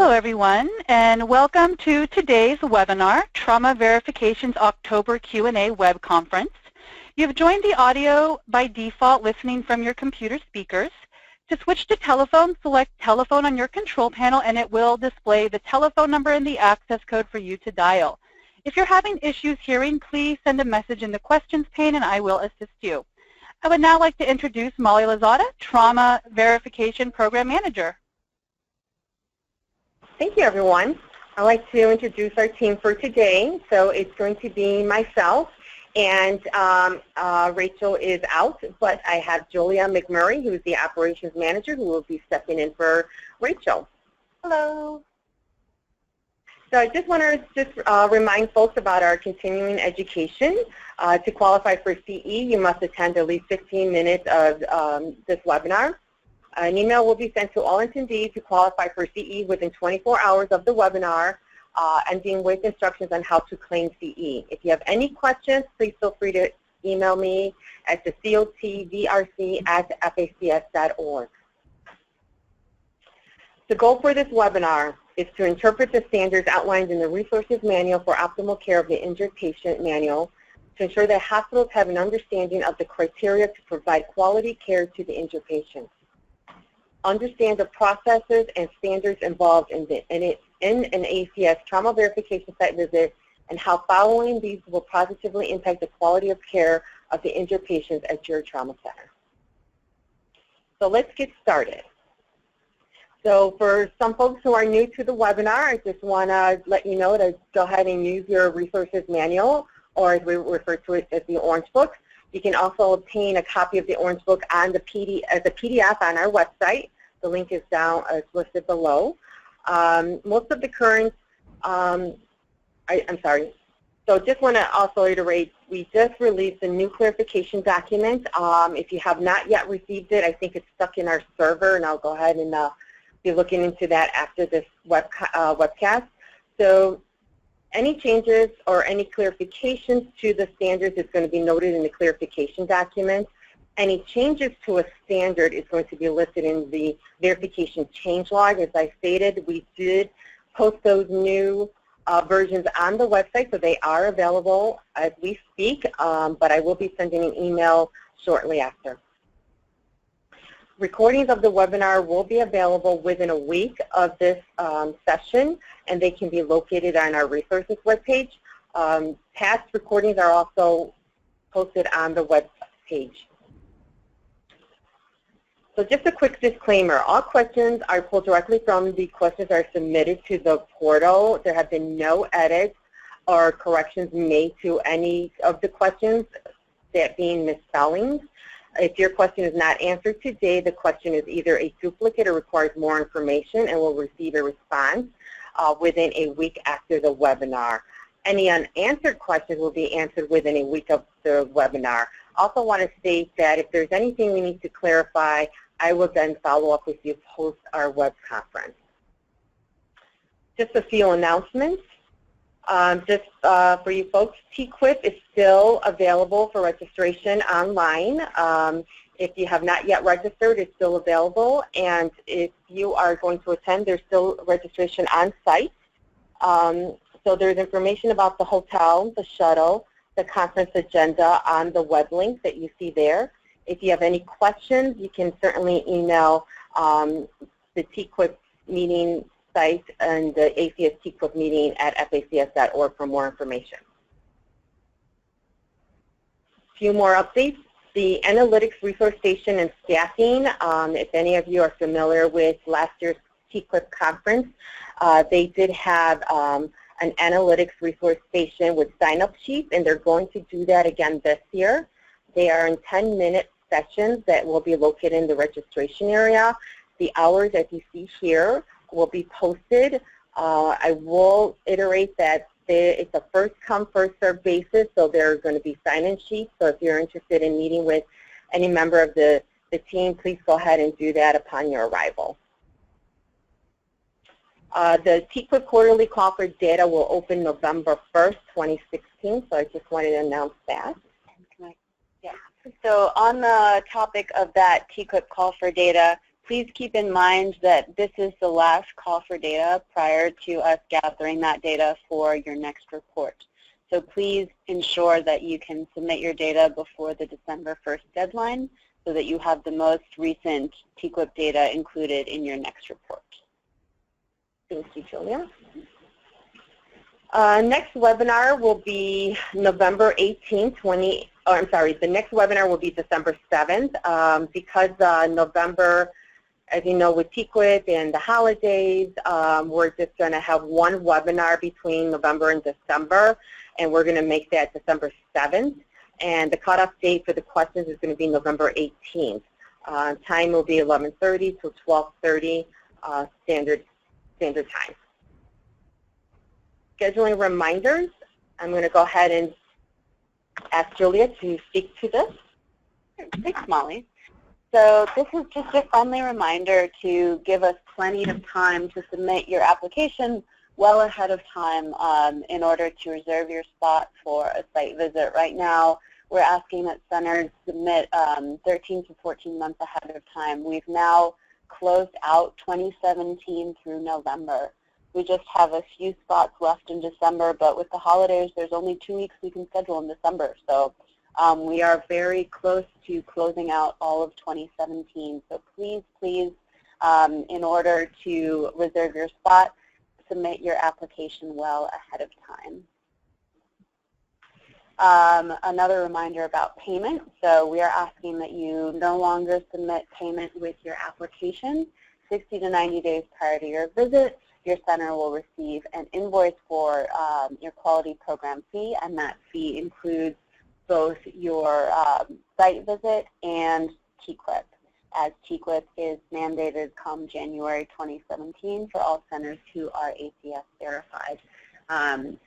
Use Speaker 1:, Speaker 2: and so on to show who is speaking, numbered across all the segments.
Speaker 1: Hello everyone, and welcome to today's webinar, Trauma Verification's October Q&A Web Conference. You've joined the audio by default listening from your computer speakers. To switch to telephone, select telephone on your control panel and it will display the telephone number and the access code for you to dial. If you're having issues hearing, please send a message in the questions pane and I will assist you. I would now like to introduce Molly Lozada, Trauma Verification Program Manager.
Speaker 2: Thank you, everyone. I'd like to introduce our team for today. So it's going to be myself, and Rachel is out, but I have Julia McMurray, who is the Operations Manager, who will be stepping in for Rachel. Hello. So I just want to remind folks about our continuing education. To qualify for CE, you must attend at least 15 minutes of this webinar. An email will be sent to all attendees who qualify for CE within 24 hours of the webinar, ending with instructions on how to claim CE. If you have any questions, please feel free to email me at the cotvRC@facs.org. The goal for this webinar is to interpret the standards outlined in the Resources Manual for Optimal Care of the Injured Patient Manual to ensure that hospitals have an understanding of the criteria to provide quality care to the injured patient. Understand the processes and standards involved in an ACS Trauma Verification site visit and how following these will positively impact the quality of care of the injured patients at your trauma center. So let's get started. So for some folks who are new to the webinar, I just want to let you know to go ahead and use your Resources Manual, or as we refer to it as the Orange Book. You can also obtain a copy of the Orange Book on the PDF on our website. The link is down, listed below. Most of the current, I'm sorry. So just want to also reiterate, we just released a new clarification document. If you have not yet received it, I think it's stuck in our server, and I'll go ahead and be looking into that after this webcast. So any changes or any clarifications to the standards is going to be noted in the clarification document. Any changes to a standard is going to be listed in the verification change log. As I stated, we did post those new versions on the website, so they are available as we speak, but I will be sending an email shortly after. Recordings of the webinar will be available within a week of this session, and they can be located on our resources webpage. Past recordings are also posted on the web page. So just a quick disclaimer, all questions are pulled directly from the questions that are submitted to the portal. There have been no edits or corrections made to any of the questions, that being misspellings. If your question is not answered today, the question is either a duplicate or requires more information and will receive a response within a week after the webinar. Any unanswered questions will be answered within a week of the webinar. Also want to state that if there's anything we need to clarify, I will then follow up with you post our web conference. Just a few announcements. For you folks, TQIP is still available for registration online. If you have not yet registered, it's still available. And if you are going to attend, there's still registration on site. So there's information about the hotel, the shuttle, the conference agenda on the web link that you see there. If you have any questions, you can certainly email the TQIP meeting site and the ACS TQIP meeting at facs.org for more information. A few more updates. The Analytics Resource Station and staffing, if any of you are familiar with last year's TQIP conference, they did have an Analytics Resource Station with sign-up sheets, and they're going to do that again this year. They are in 10-minute sessions that will be located in the registration area. The hours, as you see here, will be posted. I will iterate that it's a first-come, first-served basis, so there are going to be sign-in sheets. So if you're interested in meeting with any member of the team, please go ahead and do that upon your arrival. The TQIP quarterly call for data will open November 1st, 2016, so I just wanted to announce that.
Speaker 3: Yeah. So on the topic of that TQIP call for data, Please keep in mind that this is the last call for data prior to us gathering that data for your next report. So please ensure that you can submit your data before the December 1st deadline so that you have the most recent TQIP data included in your next report.
Speaker 2: Thank you, Julia. Next webinar will be November 18th, the next webinar will be December 7th. Because November, as you know, with TQIP and the holidays, we're just going to have one webinar between November and December, and we're going to make that December 7th. And the cutoff date for the questions is going to be November 18th. Time will be 11:30 to 12:30 standard time. Scheduling reminders, I'm going to go ahead and ask Julia to speak to this.
Speaker 3: Thanks, Molly. So this is just a friendly reminder to give us plenty of time to submit your application well ahead of time in order to reserve your spot for a site visit. Right now, we're asking that centers submit 13 to 14 months ahead of time. We've now closed out 2017 through November. We just have a few spots left in December, but with the holidays, there's only 2 weeks we can schedule in December. So we are very close to closing out all of 2017. So please, in order to reserve your spot, submit your application well ahead of time. Another reminder about payment. So we are asking that you no longer submit payment with your application 60 to 90 days prior to your visit. Your center will receive an invoice for your quality program fee, and that fee includes both your site visit and TQIP, as TQIP is mandated come January 2017 for all centers who are ACS verified. And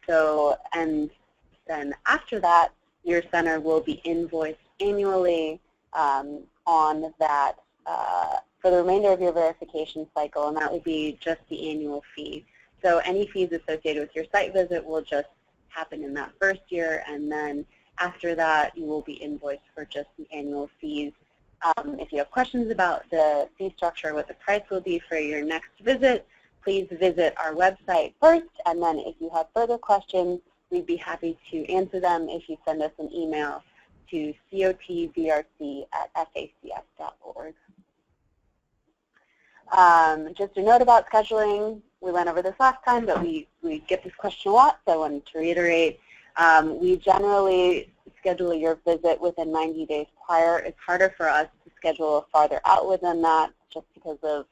Speaker 3: then after that, your center will be invoiced annually on that for the remainder of your verification cycle, and that will be just the annual fee. So any fees associated with your site visit will just happen in that first year, and then after that, you will be invoiced for just the annual fees. If you have questions about the fee structure, what the price will be for your next visit, please visit our website first, and then if you have further questions, we'd be happy to answer them if you send us an email to cotvrc@facs.org. Just a note about scheduling. We went over this last time, but we get this question a lot, so I wanted to reiterate. We generally schedule your visit within 90 days prior. It's harder for us to schedule farther out within that just because of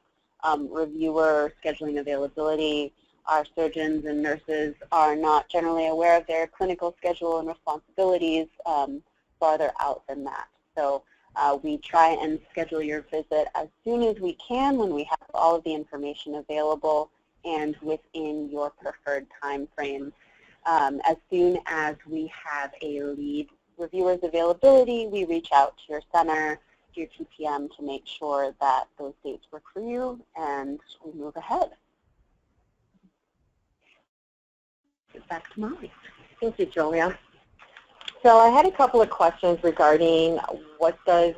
Speaker 3: reviewer scheduling availability. Our surgeons and nurses are not generally aware of their clinical schedule and responsibilities farther out than that. So we try and schedule your visit as soon as we can when we have all of the information available and within your preferred time frame. As soon as we have a lead reviewer's availability, we reach out to your center, to your TPM, to make sure that those dates work for you, and we move ahead. Back to Molly.
Speaker 2: Thank you, Julia. So I had a couple of questions regarding what is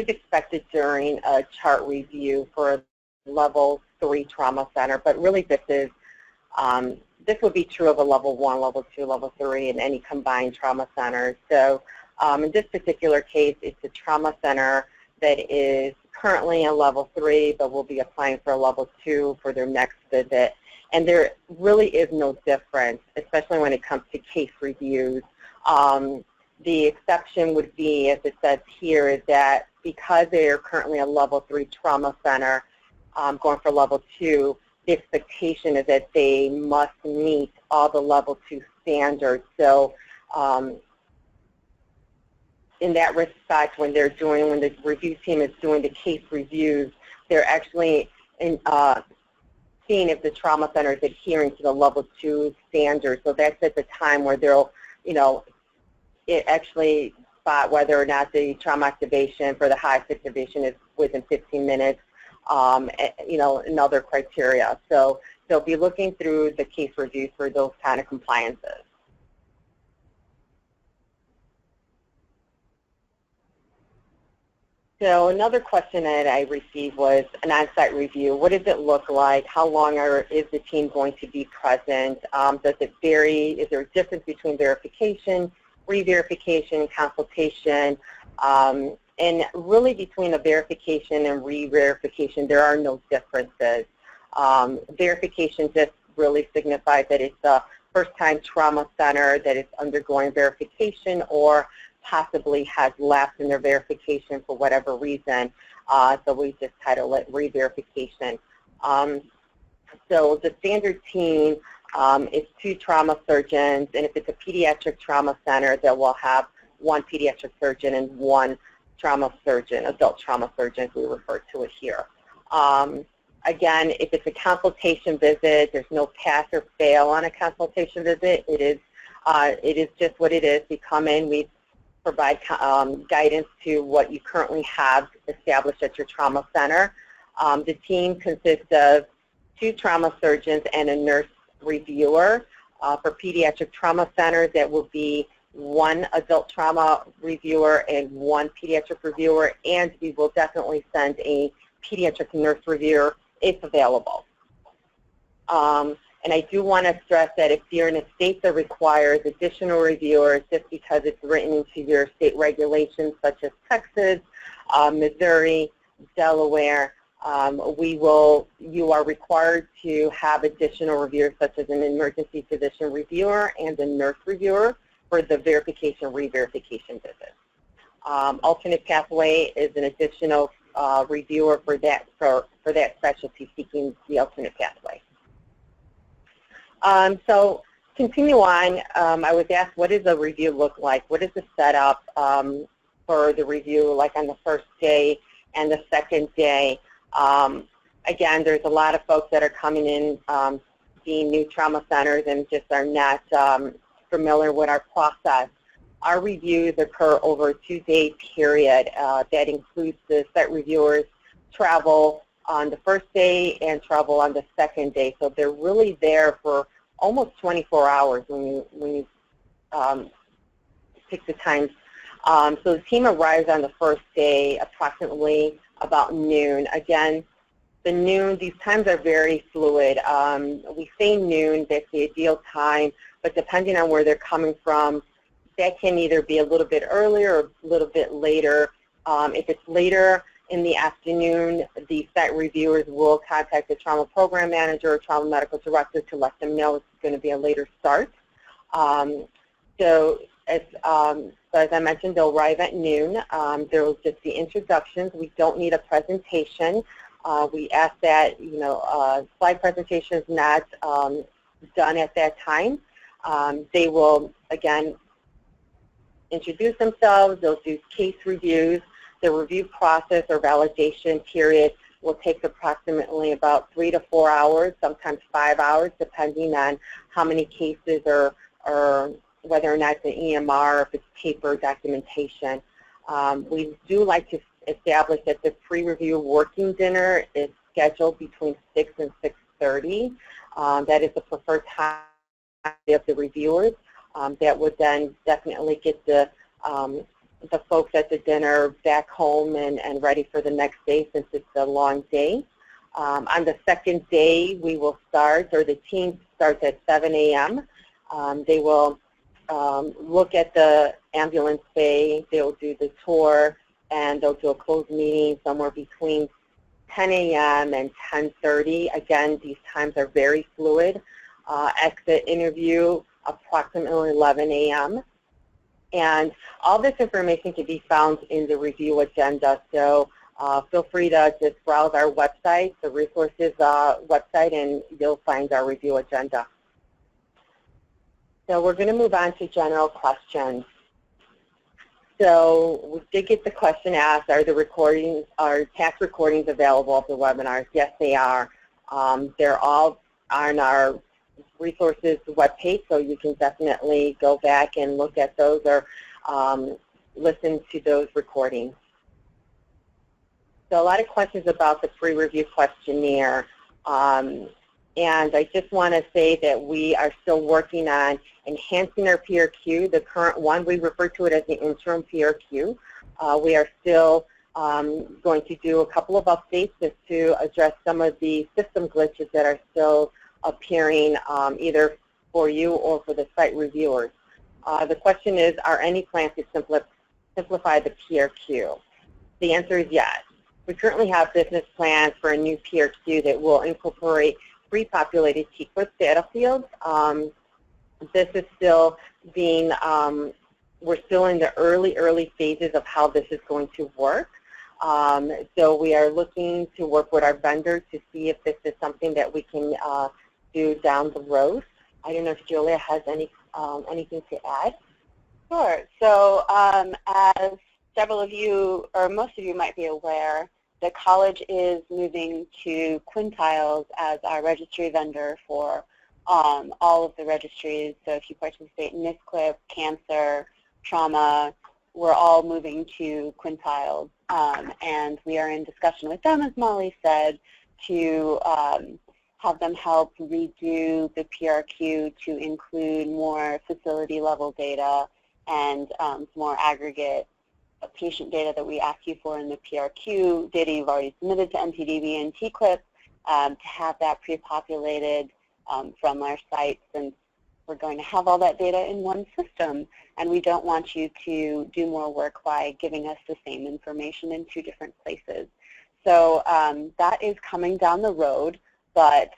Speaker 2: expected during a chart review for a level 3 trauma center, but really this would be true of a level 1, level 2, level 3, and any combined trauma center. So in this particular case, it's a trauma center that is currently a level 3, but will be applying for a level 2 for their next visit. And there really is no difference, especially when it comes to case reviews. The exception would be, as it says here, is that because they are currently a level 3 trauma center going for level 2, the expectation is that they must meet all the level 2 standards. So in that respect, when the review team is doing the case reviews, they're actually seeing if the trauma center is adhering to the level 2 standards. So that's at the time where they'll, actually spot whether or not the trauma activation for the highest activation is within 15 minutes, and other criteria. So they'll be looking through the case reviews for those kind of compliances. So another question that I received was an on-site review. What does it look like? How long is the team going to be present? Does it vary? Is there a difference between verification, re-verification, consultation? And really between a verification and re-verification, there are no differences. Verification just really signifies that it's a first-time trauma center that is undergoing verification or possibly has lapsed in their verification for whatever reason. So we just title it re-verification. So the standard team is 2 trauma surgeons, and if it's a pediatric trauma center, that will have 1 pediatric surgeon and 1 trauma surgeon, adult trauma surgeon, as we refer to it here. Again, if it's a consultation visit, there's no pass or fail on a consultation visit. It is just what it is. We come in, we provide guidance to what you currently have established at your trauma center. The team consists of 2 trauma surgeons and a nurse reviewer. For pediatric trauma centers, that will be 1 adult trauma reviewer and 1 pediatric reviewer, and we will definitely send a pediatric nurse reviewer if available. And I do want to stress that if you're in a state that requires additional reviewers, just because it's written into your state regulations such as Texas, Missouri, Delaware, you are required to have additional reviewers such as an emergency physician reviewer and a nurse reviewer for the verification, re-verification visit. Alternate pathway is an additional reviewer for that specialty seeking the alternate pathway. So continue on. I was asked, what does a review look like? What is the setup for the review, like on the first day and the second day? Again, there's a lot of folks that are coming in being new trauma centers and just are not familiar with our process. Our reviews occur over a 2-day period. That includes the site reviewers travel on the first day and travel on the second day. So they're really there for almost 24 hours when you pick the times. So the team arrives on the first day approximately about noon. Again, the noon, these times are very fluid. We say noon, that's the ideal time, but depending on where they're coming from, that can either be a little bit earlier or a little bit later. If it's later in the afternoon, the site reviewers will contact the trauma program manager or trauma medical director to let them know it's going to be a later start. So as I mentioned, they'll arrive at noon. There will just be introductions. We don't need a presentation. We ask that, slide presentation is not done at that time. They will, again, introduce themselves. They'll do case reviews. The review process or validation period will take approximately about 3 to 4 hours, sometimes 5 hours, depending on how many cases or whether or not it's an EMR or if it's paper documentation. We do like to establish that the pre-review working dinner is scheduled between 6 and 6:30. That is the preferred time of the reviewers. That would then definitely get the folks at the dinner back home and ready for the next day since it's a long day. On the second day, we will start, or the team starts at 7 a.m. They will look at the ambulance bay, they'll do the tour, and they'll do a closed meeting somewhere between 10 a.m. and 10:30. Again, these times are very fluid. Exit interview approximately 11 a.m. And all this information can be found in the review agenda. So feel free to just browse our website, the resources website, and you'll find our review agenda. So we're going to move on to general questions. So we did get the question asked, are tax recordings available of the webinars? Yes, they are. They're all on our resources webpage, so you can definitely go back and look at those or listen to those recordings. So a lot of questions about the pre-review questionnaire. And I just want to say that we are still working on enhancing our PRQ. The current one, we refer to it as the interim PRQ. We are still going to do a couple of updates just to address some of the system glitches that are still appearing either for you or for the site reviewers. The question is, are any plans to simplify the PRQ? The answer is yes. We currently have business plans for a new PRQ that will incorporate pre-populated T-clip data fields. This is still being, we're still in the early phases of how this is going to work. So we are looking to work with our vendor to see if this is something that we can do down the road. I don't know if Julia has anything to add.
Speaker 3: Sure. So as several of you, or most of you might be aware, the college is moving to Quintiles as our registry vendor for all of the registries. So if you participate in NISCLIP, cancer, trauma, we're all moving to Quintiles. And we are in discussion with them, as Molly said, to have them help redo the PRQ to include more facility-level data and more aggregate patient data that we ask you for in the PRQ, data you've already submitted to NTDB and TCLIP, to have that pre-populated from our site, since we're going to have all that data in one system, and we don't want you to do more work by giving us the same information in 2 different places. So that is coming down the road, but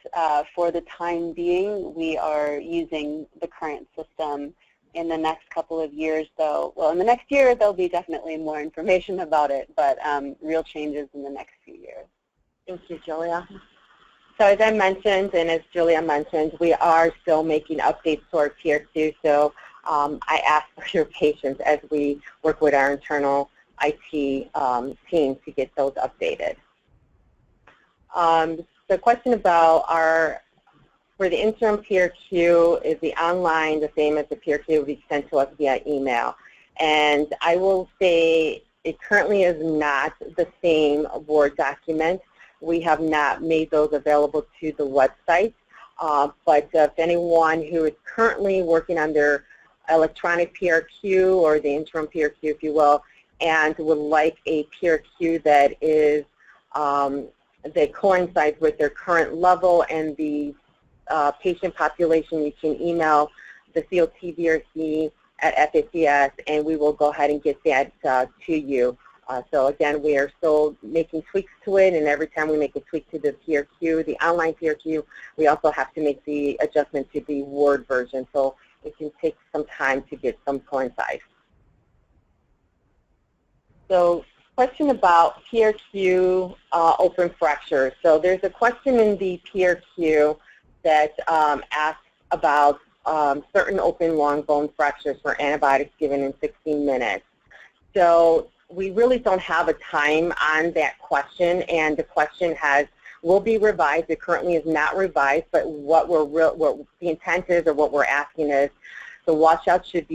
Speaker 3: for the time being, we are using the current system. In the next couple of years, though, well, in the next year, there'll be definitely more information about it, but real changes in the next few years.
Speaker 2: Thank you, Julia. So as I mentioned, and as Julia mentioned, we are still making updates to our PRQ, so I ask for your patience as we work with our internal IT team to get those updated. The question about for the interim PRQ, is the online the same as the PRQ will be sent to us via email? And I will say it currently is not the same Word document. We have not made those available to the website. But if anyone who is currently working on their electronic PRQ or the interim PRQ, if you will, and would like a PRQ that is that coincides with their current level and the patient population, you can email the COT VRC at ACS, and we will go ahead and get that to you. So again, we are still making tweaks to it, and every time we make a tweak to the PRQ, the online PRQ, we also have to make the adjustment to the Word version. So it can take some time to get some coincide. So question about PRQ open fractures. So there's a question in the PRQ that asks about certain open long bone fractures for antibiotics given in 16 minutes. So we really don't have a time on that question, and the question will be revised. It currently is not revised, but what the intent is, or what we're asking is, the washout should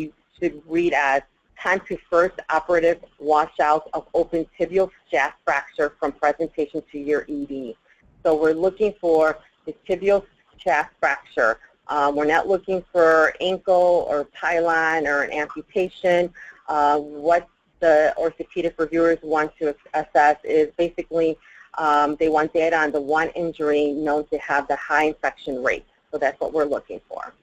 Speaker 2: read as time to first operative washout of open tibial shaft fracture from presentation to your ED. So we're looking for the tibial shaft fracture. We're not looking for ankle or pylon or an amputation. What the orthopedic reviewers want to assess is basically they want data on the one injury known to have the high infection rate. So that's what we're looking for.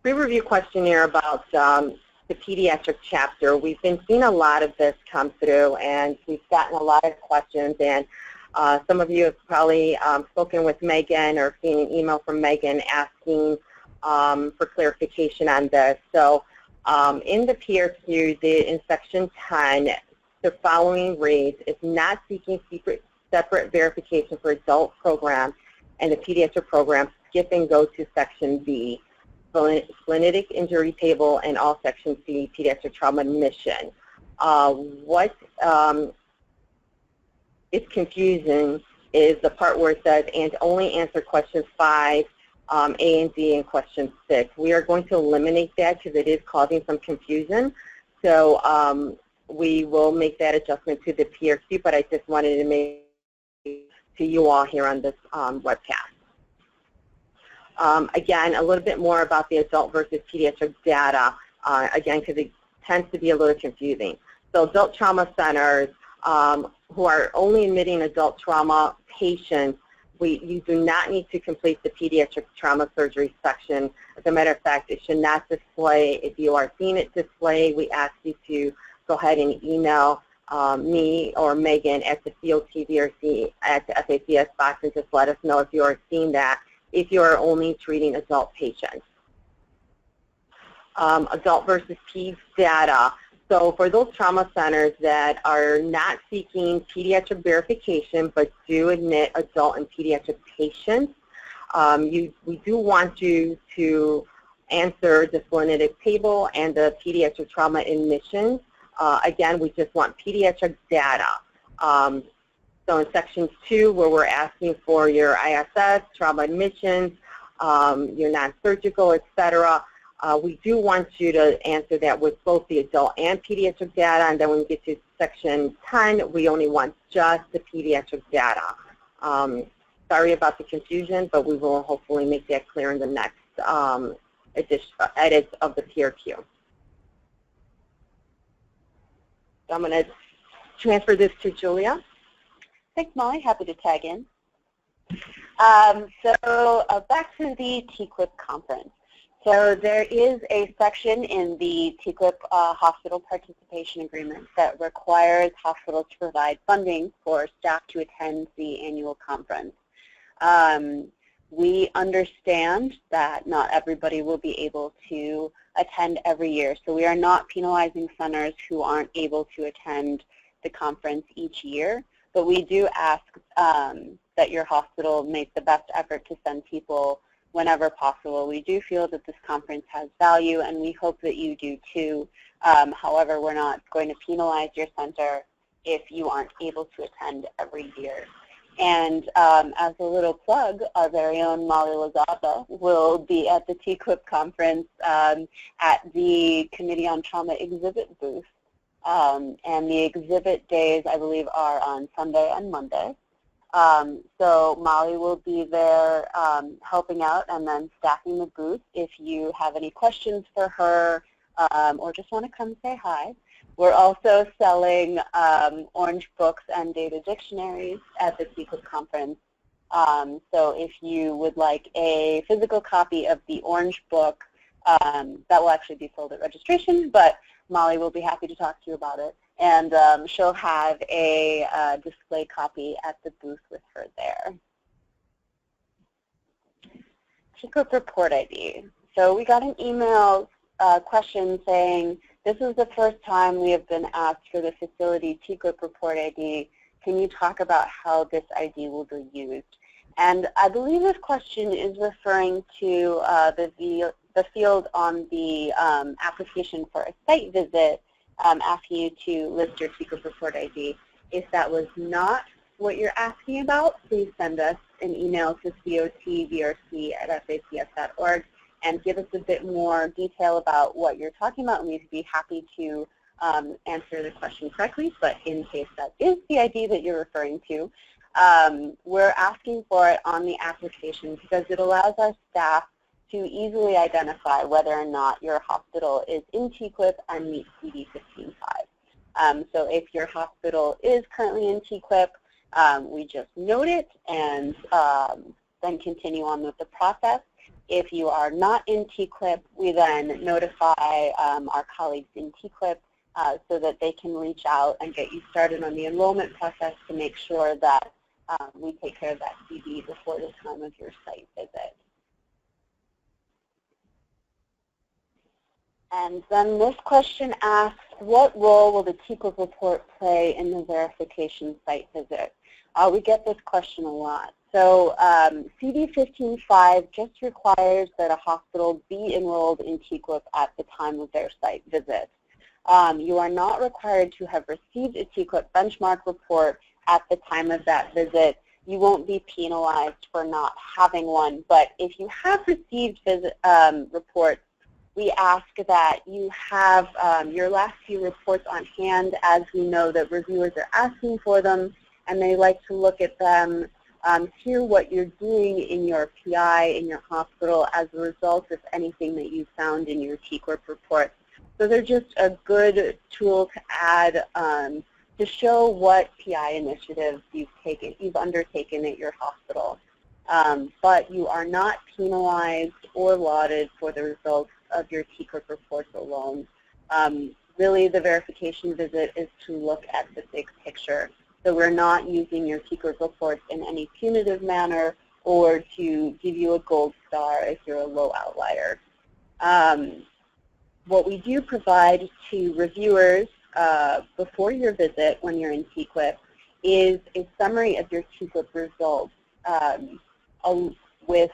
Speaker 2: Pre-review questionnaire about the pediatric chapter. We've been seeing a lot of this come through, and we've gotten a lot of questions, and some of you have probably spoken with Megan or seen an email from Megan asking for clarification on this. So in the PRQ, in section 10, the following reads: is not seeking separate verification for adult program and the pediatric program, skip and go to section B, splenetic injury table, and all section C, pediatric trauma admission. What is confusing is the part where it says, and only answer questions 5, A and D, and question 6. We are going to eliminate that because it is causing some confusion. So we will make that adjustment to the PRQ, but I just wanted to make it to you all here on this webcast. Again, a little bit more about the adult versus pediatric data, again, because it tends to be a little confusing. So adult trauma centers who are only admitting adult trauma patients, you do not need to complete the pediatric trauma surgery section. As a matter of fact, it should not display. If you are seeing it display, we ask you to go ahead and email me or Megan at the COTVRC at the FACS box and just let us know if you are seeing that, if you are only treating adult patients. Adult versus peds data. So for those trauma centers that are not seeking pediatric verification but do admit adult and pediatric patients, we do want you to answer the splenetic table and the pediatric trauma admissions. Again, we just want pediatric data. So in section 2, where we're asking for your ISS, trauma admissions, your non-surgical, etc., we do want you to answer that with both the adult and pediatric data, and then when we get to section 10, we only want just the pediatric data. Sorry about the confusion, but we will hopefully make that clear in the next edits of the PRQ. So I'm going to transfer this to Julia.
Speaker 3: Thanks, Molly. Happy to tag in. So back to the TQIP conference. So there is a section in the TQIP hospital participation agreement that requires hospitals to provide funding for staff to attend the annual conference. We understand that not everybody will be able to attend every year, so we are not penalizing centers who aren't able to attend the conference each year, but we do ask that your hospital make the best effort to send people whenever possible. We do feel that this conference has value, and we hope that you do too. However, we're not going to penalize your center if you aren't able to attend every year. And as a little plug, our very own Molly Lozada will be at the TQIP conference at the Committee on Trauma exhibit booth. And the exhibit days, I believe, are on Sunday and Monday. So Molly will be there helping out and then staffing the booth. If you have any questions for her or just want to come say hi. We're also selling orange books and data dictionaries at the TQIP conference. So if you would like a physical copy of the orange book, that will actually be sold at registration, but Molly will be happy to talk to you about it. And she'll have a display copy at the booth with her there. TQIP report ID. So we got an email question saying, this is the first time we have been asked for the facility TQIP report ID. Can you talk about how this ID will be used? And I believe this question is referring to the field on the application for a site visit, asking you to list your TQIP report ID. If that was not what you're asking about, please send us an email to cotvRC@facs.org and give us a bit more detail about what you're talking about, and we'd be happy to answer the question correctly. But in case that is the ID that you're referring to, we're asking for it on the application because it allows our staff to easily identify whether or not your hospital is in TQIP and meets CD 15.5. So if your hospital is currently in TQIP, we just note it and then continue on with the process. If you are not in TQIP, we then notify our colleagues in TQIP so that they can reach out and get you started on the enrollment process to make sure that we take care of that CD before the time of your site visit. And then this question asks, what role will the TQIP report play in the verification site visit? We get this question a lot. So CD 15.5 just requires that a hospital be enrolled in TQIP at the time of their site visit. You are not required to have received a TQIP benchmark report at the time of that visit. You won't be penalized for not having one, but if you have received reports, we ask that you have your last few reports on hand, as we know that reviewers are asking for them and they like to look at them, hear what you're doing in your PI, in your hospital as a result of anything that you found in your TQIP report. So they're just a good tool to add to show what PI initiatives you've undertaken at your hospital. But you are not penalized or lauded for the results of your TCRIP reports alone. Really, the verification visit is to look at the big picture. So we're not using your TCRIP reports in any punitive manner or to give you a gold star if you're a low outlier. What we do provide to reviewers before your visit when you're in TQIP is a summary of your TQIP results with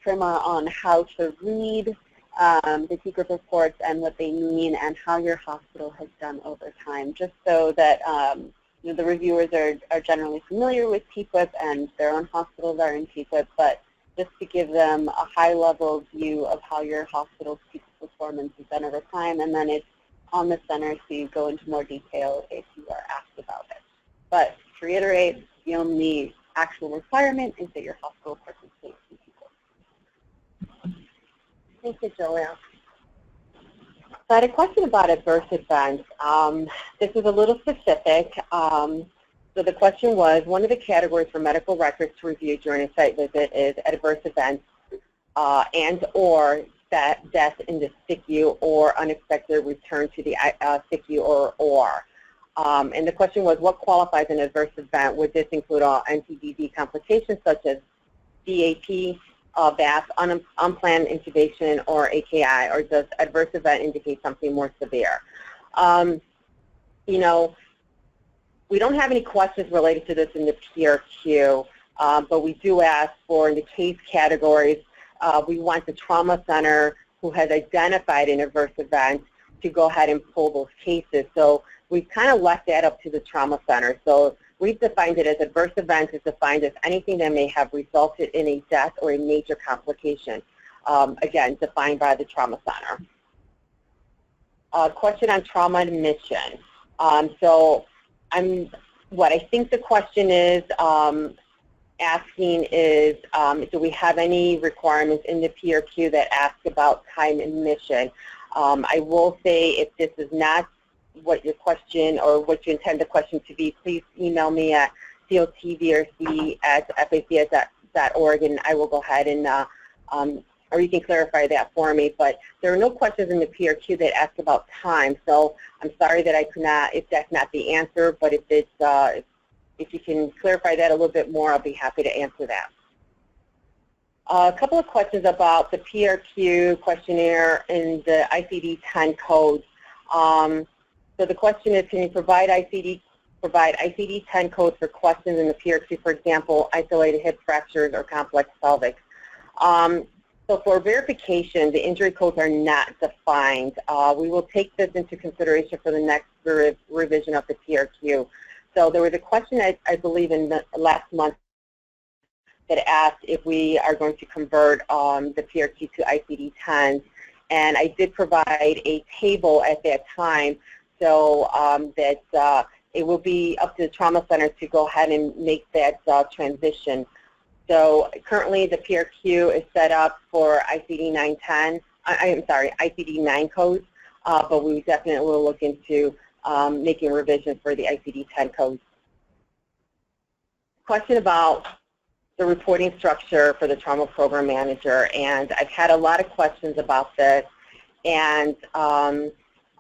Speaker 3: primer on how to read the TQIP reports and what they mean and how your hospital has done over time, just so that the reviewers are generally familiar with TQIP and their own hospitals are in TQIP, but just to give them a high-level view of how your hospital's TQIP performance has been over time, and then it's on the center to go into more detail if you are asked about it. But to reiterate, the only actual requirement is that your hospital participates in TQIP.
Speaker 2: Thank you, Joanne. So I had a question about adverse events. This is a little specific. So the question was, one of the categories for medical records to review during a site visit is adverse events and or death in the SICU or unexpected return to the SICU or OR. And the question was, what qualifies an adverse event? Would this include all NTDD complications such as DAP, VAS, unplanned intubation, or AKI, or does adverse event indicate something more severe? We don't have any questions related to this in the PRQ, but we do ask for, in the case categories, we want the trauma center who has identified an adverse event to go ahead and pull those cases. So we've kind of left that up to the trauma center. So we've defined it as adverse events is defined as anything that may have resulted in a death or a major complication, again, defined by the trauma center. Question on trauma admission. What I think the question is asking is, do we have any requirements in the PRQ that ask about time admission? I will say, if this is not what your question or what you intend the question to be, please email me at cotvRC@facs.org, and I will go ahead and, or you can clarify that for me. But there are no questions in the PRQ that ask about time, so I'm sorry that I could not, if that's not the answer, but if it's, if you can clarify that a little bit more, I'll be happy to answer that. A couple of questions about the PRQ questionnaire and the ICD-10 codes. So the question is, can you provide ICD-10 codes for questions in the PRQ, for example, isolated hip fractures or complex pelvic? So for verification, the injury codes are not defined. We will take this into consideration for the next revision of the PRQ. So there was a question, I believe, in the last month that asked if we are going to convert the PRQ to ICD-10s, and I did provide a table at that time, so that it will be up to the trauma center to go ahead and make that transition. So currently the PRQ is set up for ICD-9 codes, but we definitely will look into making revisions for the ICD-10 codes. Question about the reporting structure for the trauma program manager, and I've had a lot of questions about this, and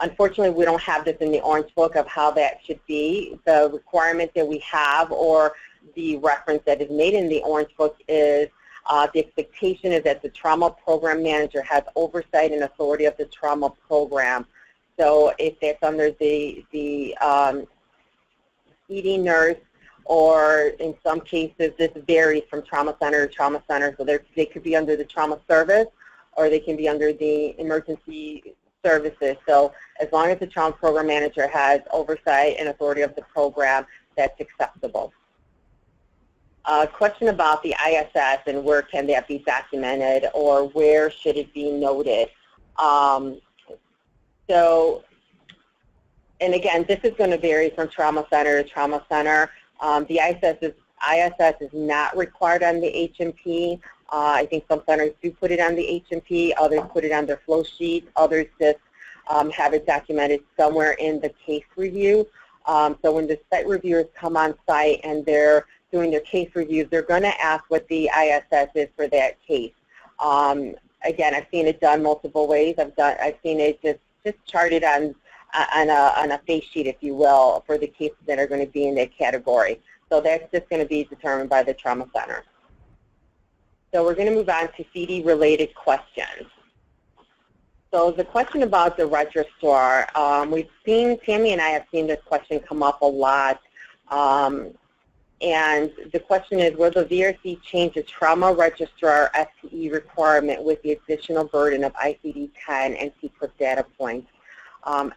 Speaker 2: unfortunately we don't have this in the Orange Book of how that should be. The requirement that we have, or the reference that is made in the Orange Book, is the expectation is that the trauma program manager has oversight and authority of the trauma program. So if that's under the ED nurse, or in some cases this varies from trauma center to trauma center, so they could be under the trauma service or they can be under the emergency services. So as long as the trauma program manager has oversight and authority of the program, that's acceptable. Question about the ISS and where can that be documented, or where should it be noted? So, and again, this is going to vary from trauma center to trauma center. The ISS is not required on the HMP. I think some centers do put it on the HMP, others put it on their flow sheet, others just have it documented somewhere in the case review. So when the site reviewers come on site and they're doing their case reviews, they're going to ask what the ISS is for that case. Again, I've seen it done multiple ways. I've seen it just charted on a face sheet, if you will, for the cases that are going to be in that category. So that's just going to be determined by the trauma center. So we're going to move on to CD-related questions. So the question about the registrar, Tammy and I have seen this question come up a lot. And the question is, will the VRC change the trauma registrar FTE requirement with the additional burden of ICD-10 and CPRIP data points?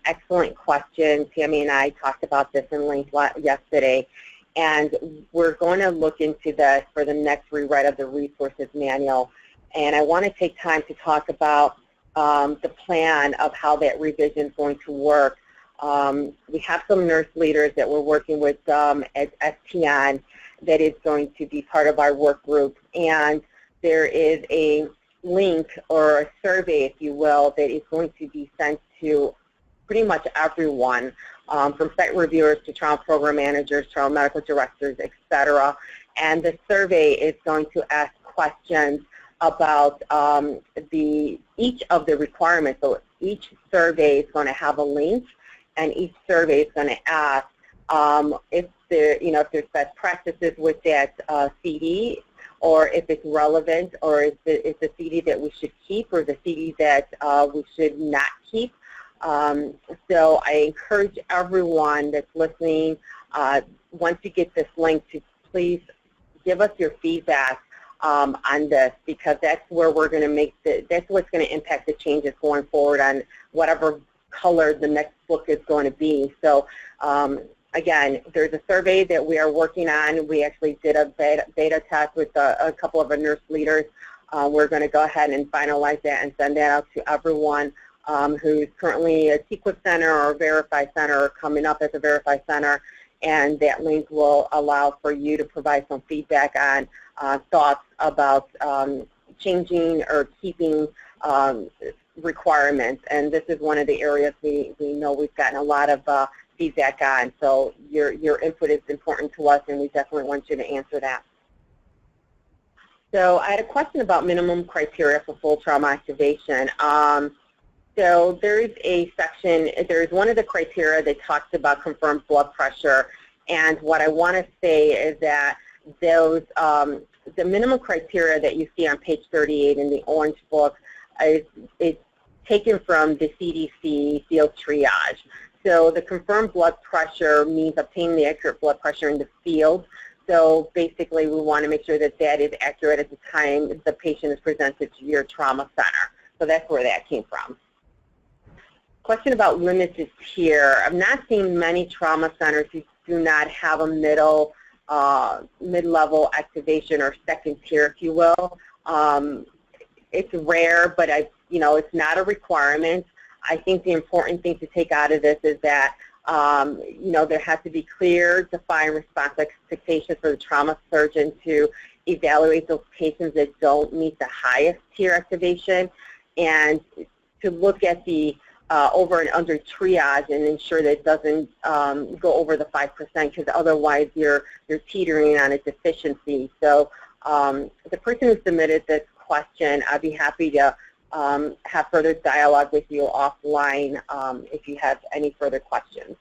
Speaker 2: Excellent question. Tammy and I talked about this in length yesterday. And we're going to look into this for the next rewrite of the resources manual. And I want to take time to talk about the plan of how that revision is going to work. We have some nurse leaders that we're working with at STN that is going to be part of our work group. And there is a link or a survey, if you will, that is going to be sent to pretty much everyone, from site reviewers to trauma program managers, trauma medical directors, etc. And the survey is going to ask questions about each of the requirements. So each survey is going to have a link, and each survey is going to ask if there's best practices with that CD, or if it's relevant, or if it's a CD that we should keep, or the CD that we should not keep. So I encourage everyone that's listening, once you get this link, to please give us your feedback on this, because that's where we're going to make that's what's going to impact the changes going forward on whatever color the next book is going to be. So again, there's a survey that we are working on. We actually did a beta test with a couple of our nurse leaders. We're going to go ahead and finalize that and send that out to everyone who's currently a TQIP center or a Verify center, or coming up as a Verify center. And that link will allow for you to provide some feedback on thoughts about changing or keeping requirements. And this is one of the areas we know we've gotten a lot of feedback on. So your input is important to us, and we definitely want you to answer that. So I had a question about minimum criteria for full trauma activation. So there is a section, there is one of the criteria that talks about confirmed blood pressure. And what I want to say is that those, the minimum criteria that you see on page 38 in the orange book is taken from the CDC field triage. So the confirmed blood pressure means obtaining the accurate blood pressure in the field. So basically we want to make sure that that is accurate at the time the patient is presented to your trauma center. So that's where that came from. Question about limited tier. I'm not seeing many trauma centers who do not have a mid-level activation or second tier, if you will. It's rare, but it's not a requirement. I think the important thing to take out of this is that there has to be clear, defined response expectations for the trauma surgeon to evaluate those patients that don't meet the highest tier activation, and to look at the over and under triage and ensure that it doesn't go over the 5%, because otherwise you're teetering on a deficiency. So the person who submitted this question, I'd be happy to have further dialogue with you offline if you have any further questions.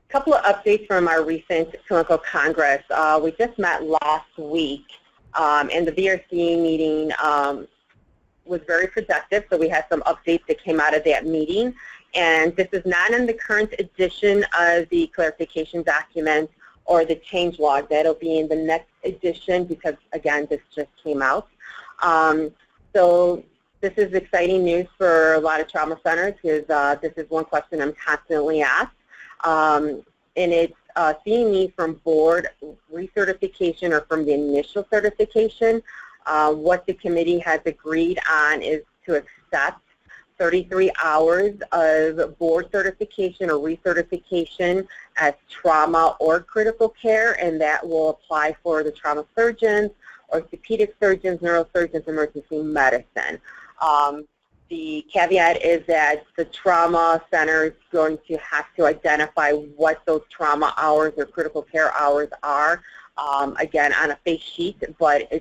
Speaker 2: A couple of updates from our recent clinical congress. We just met last week, and the VRC meeting was very productive, so we had some updates that came out of that meeting. And this is not in the current edition of the clarification document or the change log. That'll be in the next edition, because again, this just came out. So this is exciting news for a lot of trauma centers, because this is one question I'm constantly asked. And it's seeing me from board recertification or from the initial certification. What the committee has agreed on is to accept 33 hours of board certification or recertification as trauma or critical care, and that will apply for the trauma surgeons, orthopedic surgeons, neurosurgeons, emergency medicine. The caveat is that the trauma center is going to have to identify what those trauma hours or critical care hours are, again, on a face sheet, but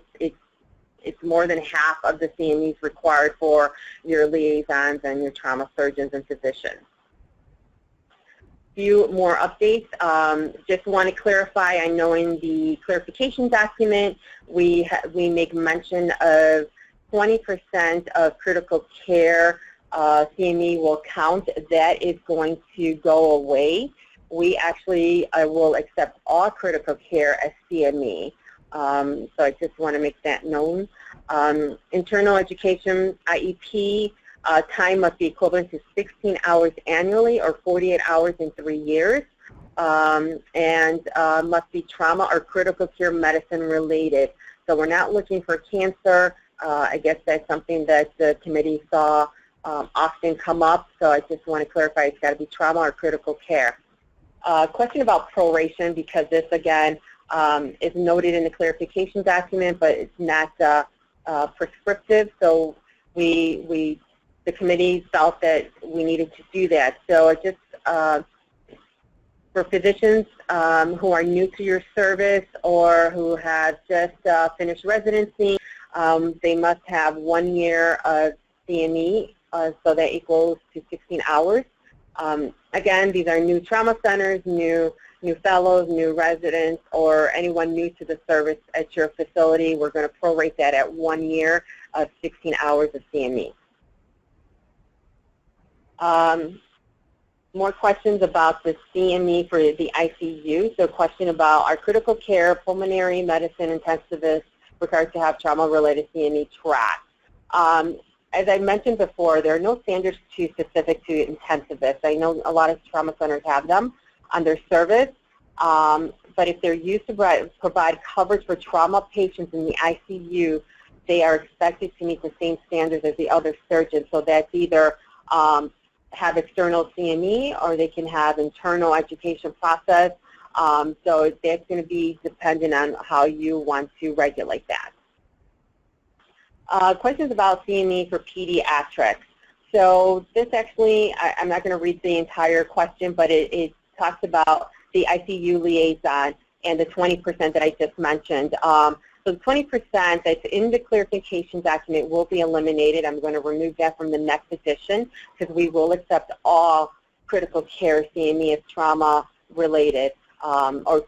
Speaker 2: it's more than half of the CMEs required for your liaisons and your trauma surgeons and physicians. Few more updates. Just want to clarify, I know in the clarification document we make mention of 20% of critical care CME will count. That is going to go away. We actually will accept all critical care as CME. So I just want to make that known. Internal education IEP time must be equivalent to 16 hours annually or 48 hours in 3 years, and must be trauma or critical care medicine related. So we're not looking for cancer. I guess that's something that the committee saw often come up, so I just want to clarify it's got to be trauma or critical care. Question about proration, because this, again, is noted in the clarification document, but it's not prescriptive, so the committee felt that we needed to do that. So just for physicians who are new to your service or who have just finished residency, they must have 1 year of CME, so that equals to 16 hours. Again, these are new trauma centers, new fellows, new residents, or anyone new to the service at your facility. We're going to prorate that at 1 year of 16 hours of CME. More questions about the CME for the ICU. So question about our critical care, pulmonary medicine intensivists required to have trauma-related CME track. As I mentioned before, there are no standards specific to intensivists. I know a lot of trauma centers have them on their service, but if they're used to provide coverage for trauma patients in the ICU, they are expected to meet the same standards as the other surgeons. So that's either have external CME or they can have internal education process. So that's going to be dependent on how you want to regulate that. Questions about CME for pediatrics. So this actually, I'm not going to read the entire question, but it talks about the ICU liaison and the 20% that I just mentioned. So the 20% that's in the clarification document will be eliminated. I'm going to remove that from the next edition because we will accept all critical care CME as trauma related or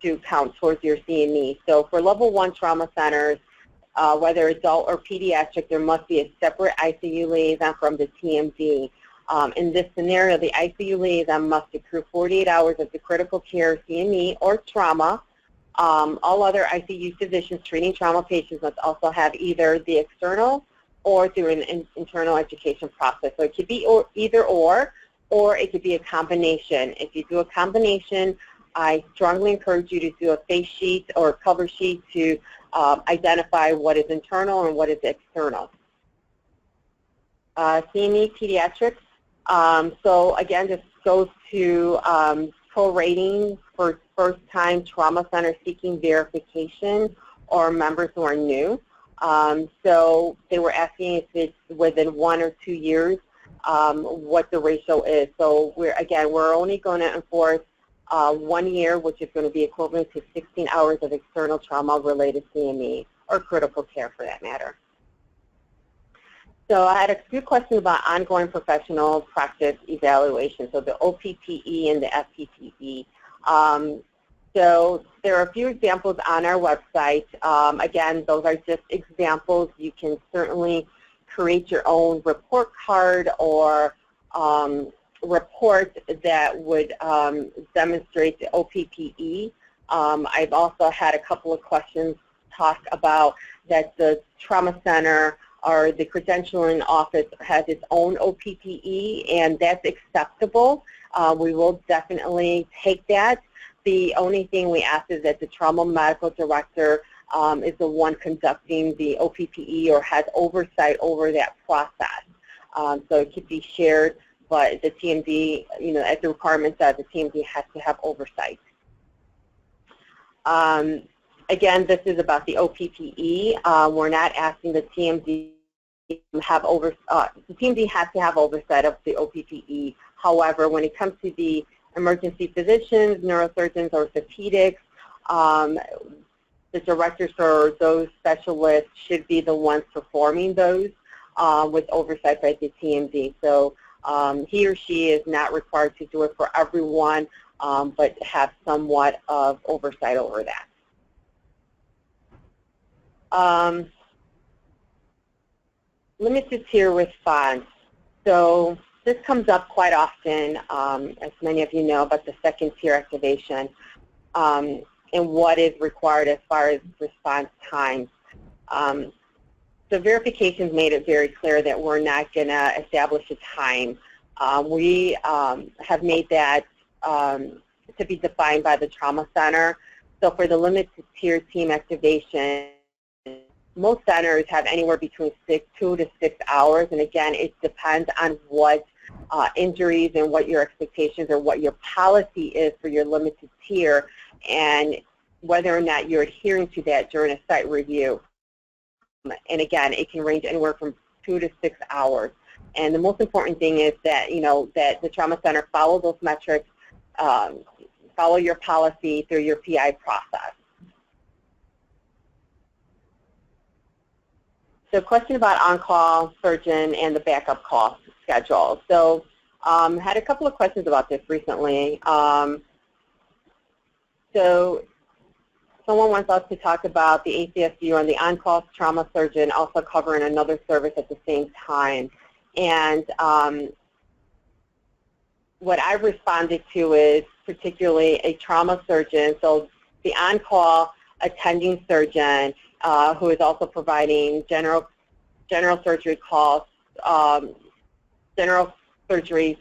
Speaker 2: to count towards your CME. So for level 1 trauma centers, whether adult or pediatric, there must be a separate ICU liaison from the TMD. In this scenario, the ICU liaison must accrue 48 hours of the critical care CME or trauma. All other ICU physicians treating trauma patients must also have either the external or through an internal education process. So it could be either or it could be a combination. If you do a combination, I strongly encourage you to do a face sheet or a cover sheet to identify what is internal and what is external. CME pediatrics. So again, this goes to prorating for first-time trauma center seeking verification or members who are new. So they were asking if it's within 1 or 2 years what the ratio is. So we're only going to enforce 1 year, which is going to be equivalent to 16 hours of external trauma-related CME or critical care for that matter. So I had a few questions about ongoing professional practice evaluation, so the OPPE and the FPPE. So there are a few examples on our website. Again, those are just examples. You can certainly create your own report card or report that would demonstrate the OPPE. I've also had a couple of questions talk about that the trauma center or the credentialing office has its own OPPE, and that's acceptable. We will definitely take that. The only thing we ask is that the trauma medical director is the one conducting the OPPE or has oversight over that process. So it could be shared, but the TMD, as the requirement says, the TMD has to have oversight. Again, this is about the OPPE. We're not asking the TMD the TMD has to have oversight of the OPPE. However, when it comes to the emergency physicians, neurosurgeons, orthopedics, the directors or those specialists should be the ones performing those with oversight by the TMD. So he or she is not required to do it for everyone, but have somewhat of oversight over that. Limited tier response. So this comes up quite often, as many of you know, about the second tier activation and what is required as far as response times. The verifications made it very clear that we're not going to establish a time. We have made that to be defined by the trauma center. So for the limited tier team activation, most centers have anywhere between 2 to 6 hours, and again, it depends on what injuries and what your expectations or what your policy is for your limited tier, and whether or not you're adhering to that during a site review. And again, it can range anywhere from 2 to 6 hours. And the most important thing is that, that the trauma center follow those metrics, follow your policy through your PI process. So question about on-call surgeon and the backup call schedule. So had a couple of questions about this recently. So someone wants us to talk about the ACSU and the on-call trauma surgeon also covering another service at the same time. And what I've responded to is particularly a trauma surgeon, so the on-call attending surgeon who is also providing general surgery calls, general surgery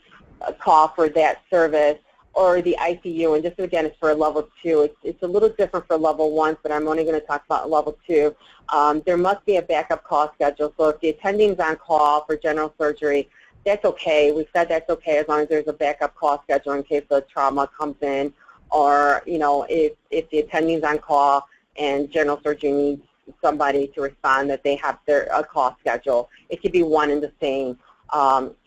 Speaker 2: call for that service, or the ICU, and this again is for a level 2. It's a little different for level 1, but I'm only going to talk about level 2. There must be a backup call schedule, so if the attending is on call for general surgery, that's okay. We've said that's okay as long as there's a backup call schedule in case the trauma comes in, or if the attending is on call and general surgery needs somebody to respond, that they have a call schedule. It could be one and the same.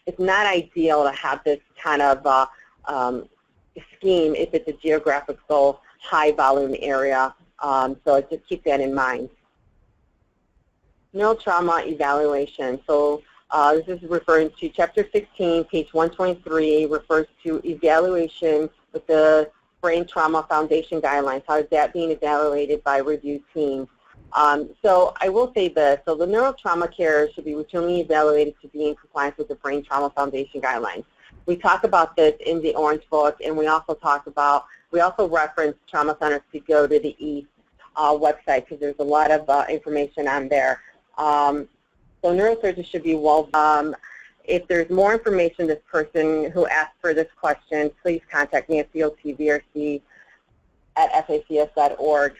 Speaker 2: It's not ideal to have this kind of scheme if it's a geographical high volume area, so just keep that in mind. Neurotrauma evaluation. So this is referring to Chapter 16, page 123, refers to evaluation with the Brain Trauma Foundation guidelines. How is that being evaluated by review teams? So I will say this. So the neurotrauma care should be routinely evaluated to be in compliance with the Brain Trauma Foundation guidelines. We talk about this in the Orange Book, and we also reference trauma centers to go to the EAST website because there's a lot of information on there. So neurosurgeons should be well. If there's more information, this person who asked for this question, please contact me at COTVRC at FACS.org.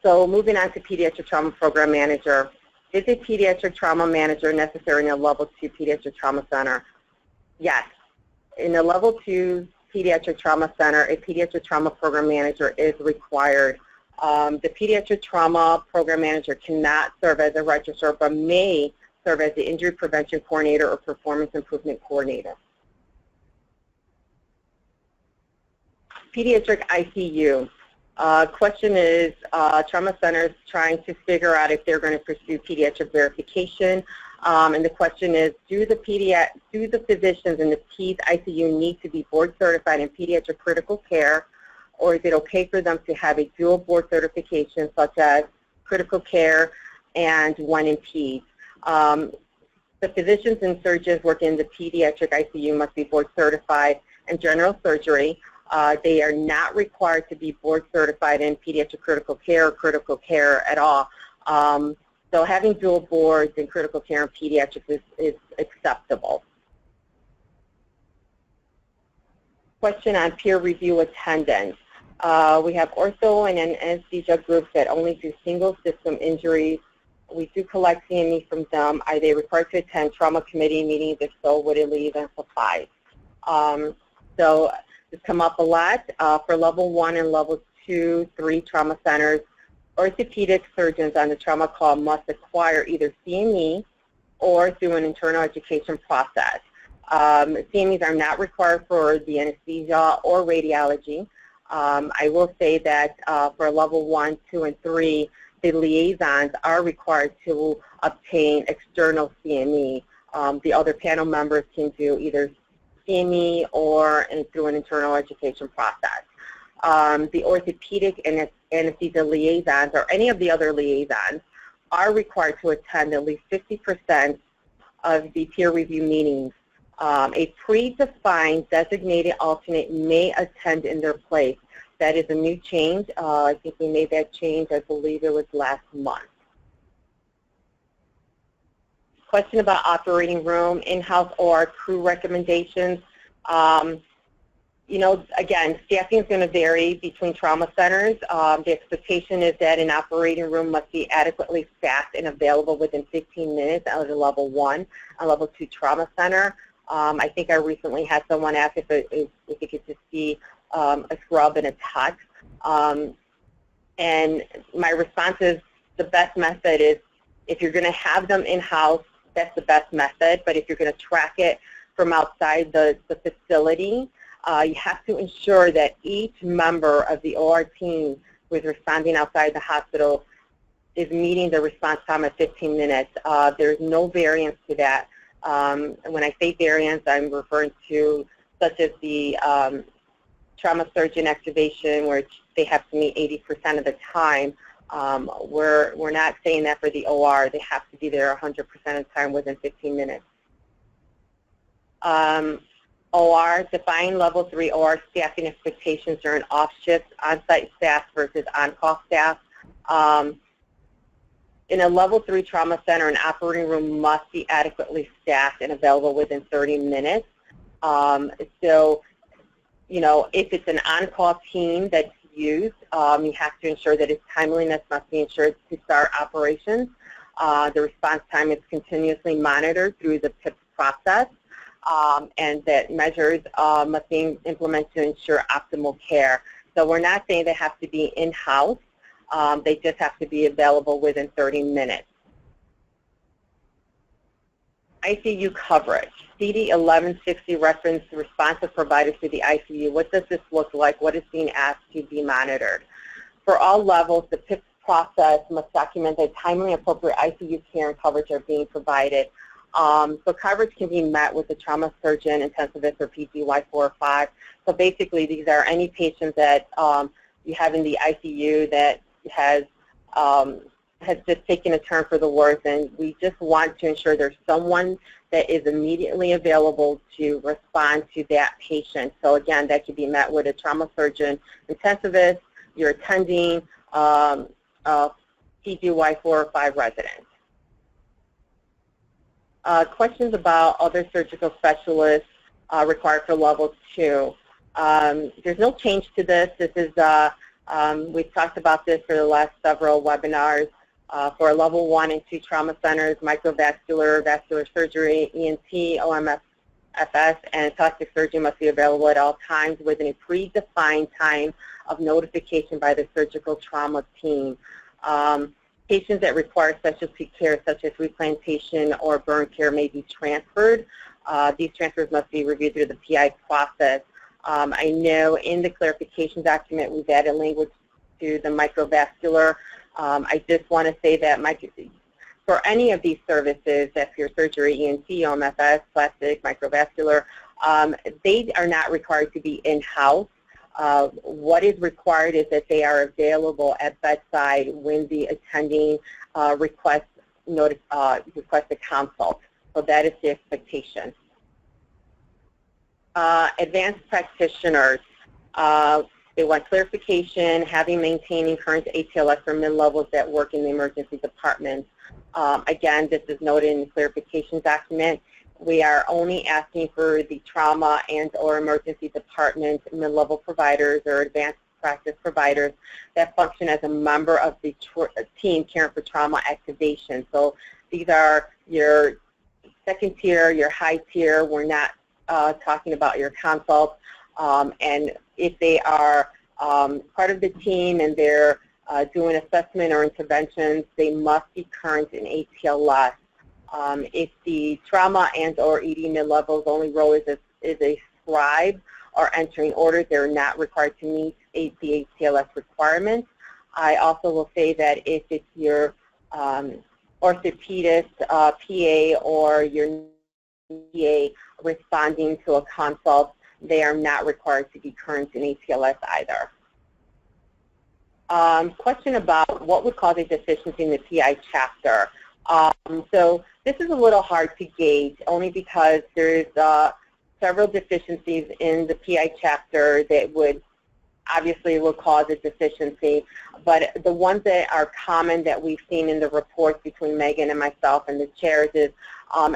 Speaker 2: So moving on to Pediatric Trauma Program Manager. Is a Pediatric Trauma Manager necessary in a Level 2 Pediatric Trauma Center? Yes. In a Level 2 Pediatric Trauma Center, a Pediatric Trauma Program Manager is required. The Pediatric Trauma Program Manager cannot serve as a registrar, but may serve as the Injury Prevention Coordinator or Performance Improvement Coordinator. Pediatric ICU. Question is, trauma centers trying to figure out if they're going to pursue pediatric verification. And the question is, do the physicians in the Peds ICU need to be board certified in pediatric critical care, or is it okay for them to have a dual board certification such as critical care and one in Peds? The physicians and surgeons working in the pediatric ICU must be board certified in general surgery. They are not required to be board certified in pediatric critical care or critical care at all. So having dual boards in critical care and pediatrics is acceptable. Question on peer review attendance. We have ortho and anesthesia groups that only do single system injuries. We do collect CME from them. Are they required to attend trauma committee meetings? If so, would it leave and supplies? So it's come up a lot for level 1 and level 2, 3 trauma centers orthopedic surgeons on the trauma call must acquire either CME or through an internal education process. CMEs are not required for the anesthesia or radiology. I will say that for level 1, 2, and 3, the liaisons are required to obtain external CME. The other panel members can do either CME or through an internal education process. The orthopedic and anesthesia liaisons or any of the other liaisons are required to attend at least 50% of the peer review meetings. A predefined designated alternate may attend in their place. That is a new change. I think we made that change, I believe it was last month. Question about operating room, in-house OR crew recommendations. You know, again, staffing is going to vary between trauma centers. The expectation is that an operating room must be adequately staffed and available within 15 minutes out of the level 1 and level 2 trauma center. I think I recently had someone ask if it could just be a scrub and a tuck. And my response is the best method is if you're going to have them in-house, that's the best method. But if you're going to track it from outside the facility, you have to ensure that each member of the OR team who is responding outside the hospital is meeting the response time of 15 minutes. There's no variance to that. When I say variance, I'm referring to such as the trauma surgeon activation, where they have to meet 80% of the time. We're not saying that for the OR. They have to be there 100% of the time within 15 minutes. OR, define level 3 OR staffing expectations during off-shift on-site staff versus on-call staff. In a level 3 trauma center, an operating room must be adequately staffed and available within 30 minutes. So, you know, if it's an on-call team that's used, you have to ensure that its timeliness must be ensured to start operations. The response time is continuously monitored through the PIPS process, and that measures must be implemented to ensure optimal care. So we're not saying they have to be in-house. They just have to be available within 30 minutes. ICU coverage. CD 1160 reference responsive providers to the ICU. What does this look like? What is being asked to be monitored? For all levels, the PIPS process must document that timely and appropriate ICU care and coverage are being provided. So coverage can be met with the trauma surgeon, intensivist, or PGY 4 or 5. So basically, these are any patients that you have in the ICU that has just taken a turn for the worse, and we just want to ensure there's someone that is immediately available to respond to that patient. So again, that could be met with a trauma surgeon, intensivist, your attending, PGY 4 or 5 resident. Questions about other surgical specialists required for level 2. There's no change to this. This is, we've talked about this for the last several webinars. For level 1 and 2 trauma centers, microvascular, vascular surgery, ENT, OMFS, and thoracic surgery must be available at all times within a predefined time of notification by the surgical trauma team. Patients that require specialty care, such as replantation or burn care, may be transferred. These transfers must be reviewed through the PI process. I know in the clarification document we've added language to the microvascular. I just want to say that for any of these services, that's your surgery, ENT, OMFS, plastic, microvascular, they are not required to be in-house. What is required is that they are available at bedside when the attending requests a consult. So that is the expectation. Advanced practitioners. They want clarification, having maintaining current ATLS for mid-levels that work in the emergency department. Again, this is noted in the clarification document. We are only asking for the trauma and or emergency department mid-level providers or advanced practice providers that function as a member of the team caring for trauma activation. So these are your second tier, your high tier. We're not talking about your consults. And if they are part of the team and they're doing assessment or interventions, they must be current in ATLS. If the trauma and or ED mid-levels only role is a scribe or entering orders, they're not required to meet the ATLS requirements. I also will say that if it's your orthopedist, PA, or your PA responding to a consult, they are not required to be current in ATLS either. Question about what would cause a deficiency in the PI chapter. So this is a little hard to gauge, only because there's several deficiencies in the PI chapter that would obviously will cause a deficiency, but the ones that are common that we've seen in the reports between Megan and myself and the chairs is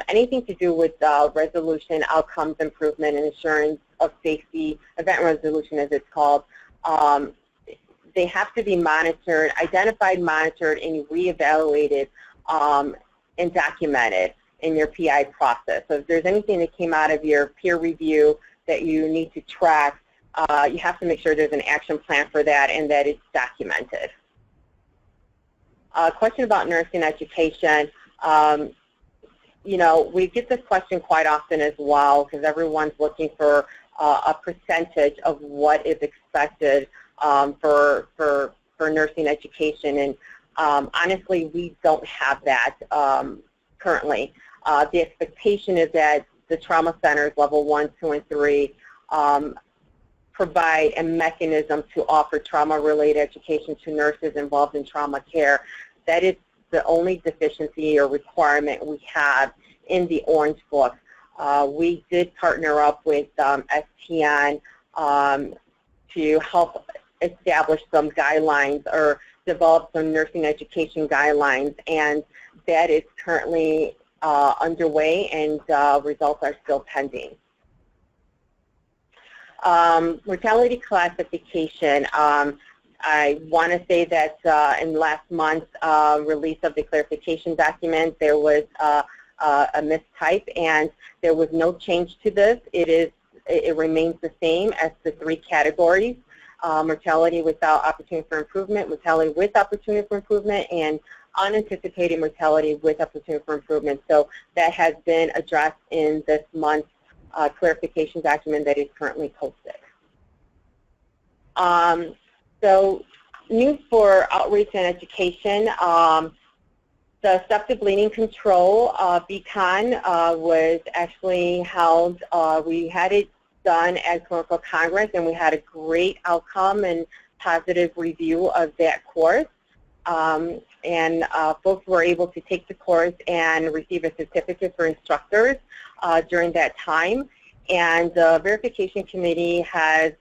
Speaker 2: anything to do with resolution, outcomes improvement, and assurance of safety, event resolution as it's called. They have to be monitored, identified, monitored, and reevaluated and documented in your PI process. So if there's anything that came out of your peer review that you need to track, you have to make sure there's an action plan for that and that it's documented. Question about nursing education. You know, we get this question quite often as well because everyone's looking for a percentage of what is expected for nursing education, and honestly, we don't have that currently. The expectation is that the trauma centers, level 1, 2, and 3, provide a mechanism to offer trauma-related education to nurses involved in trauma care. That is the only deficiency or requirement we have in the Orange Book. We did partner up with STN to help establish some guidelines or develop some nursing education guidelines, and that is currently underway, and results are still pending. Mortality classification. I want to say that in last month's release of the clarification document, there was a mistype, and there was no change to this. It remains the same as the 3 categories: mortality without opportunity for improvement, mortality with opportunity for improvement, and unanticipated mortality with opportunity for improvement. So that has been addressed in this month's clarification document that is currently posted. So news for outreach and education. The septic bleeding control BCON was actually held. We had it done at Clinical Congress, and we had a great outcome and positive review of that course. And folks were able to take the course and receive a certificate for instructors during that time. And the verification committee has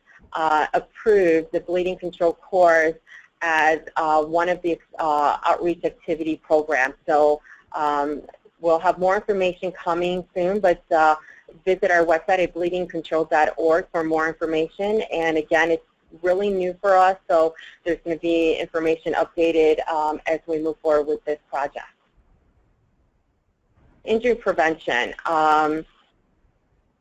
Speaker 2: approved the bleeding control course as one of the outreach activity programs. So we'll have more information coming soon, but visit our website at bleedingcontrol.org for more information. And again, it's really new for us, so there's going to be information updated as we move forward with this project. Injury prevention.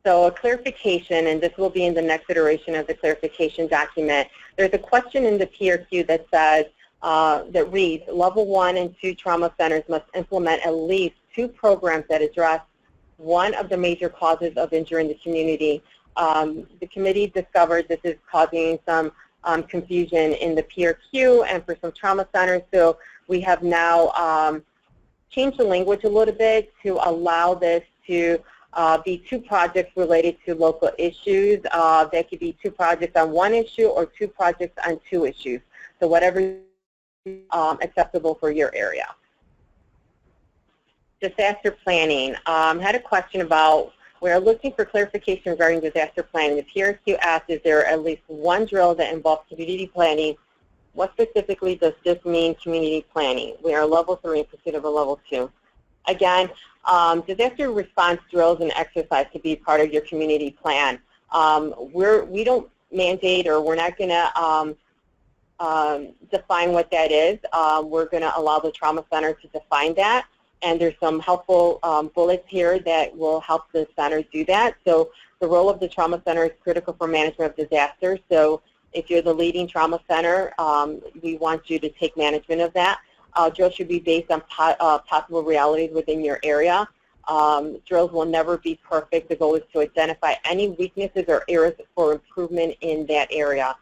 Speaker 2: So a clarification, and this will be in the next iteration of the clarification document. There's a question in the PRQ that says, that reads, level 1 and 2 trauma centers must implement at least 2 programs that address one of the major causes of injury in the community. The committee discovered this is causing some confusion in the PRQ and for some trauma centers, so we have now changed the language a little bit to allow this to be 2 projects related to local issues. There could be 2 projects on 1 issue or 2 projects on 2 issues. So whatever is acceptable for your area. Disaster planning. Had a question about, we're looking for clarification regarding disaster planning. The PRQ asked, is there at least 1 drill that involves community planning? What specifically does this mean, community planning? We are level 3 in pursuit of a level 2. Again, disaster response drills and exercise to be part of your community plan. We don't mandate, or we're not going to define what that is. We're going to allow the trauma center to define that, and there's some helpful bullets here that will help the center do that. So the role of the trauma center is critical for management of disasters. So If you're the leading trauma center, we want you to take management of that. Drills should be based on possible realities within your area. Drills will never be perfect. The goal is to identify any weaknesses or areas for improvement in that area.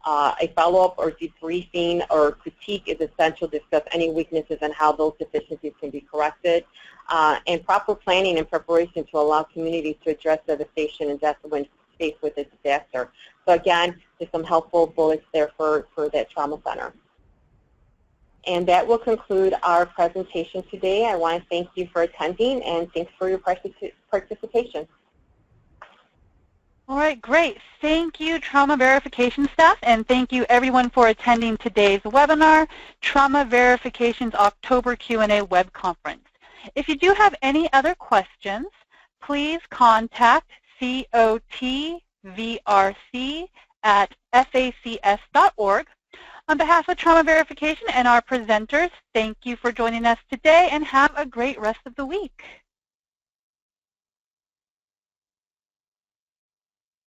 Speaker 2: A follow-up or debriefing or critique is essential to discuss any weaknesses and how those deficiencies can be corrected. And proper planning and preparation to allow communities to address devastation and death when faced with a disaster. So again, just some helpful bullets there for that trauma center. And that will conclude our presentation today. I want to thank you for attending and thanks for your participation.
Speaker 1: All right, great. Thank you, Trauma Verification staff, and thank you everyone for attending today's webinar, Trauma Verification's October Q&A Web Conference. If you do have any other questions, please contact cotvrc@facs.org. On behalf of Trauma Verification and our presenters, thank you for joining us today and have a great rest of the week.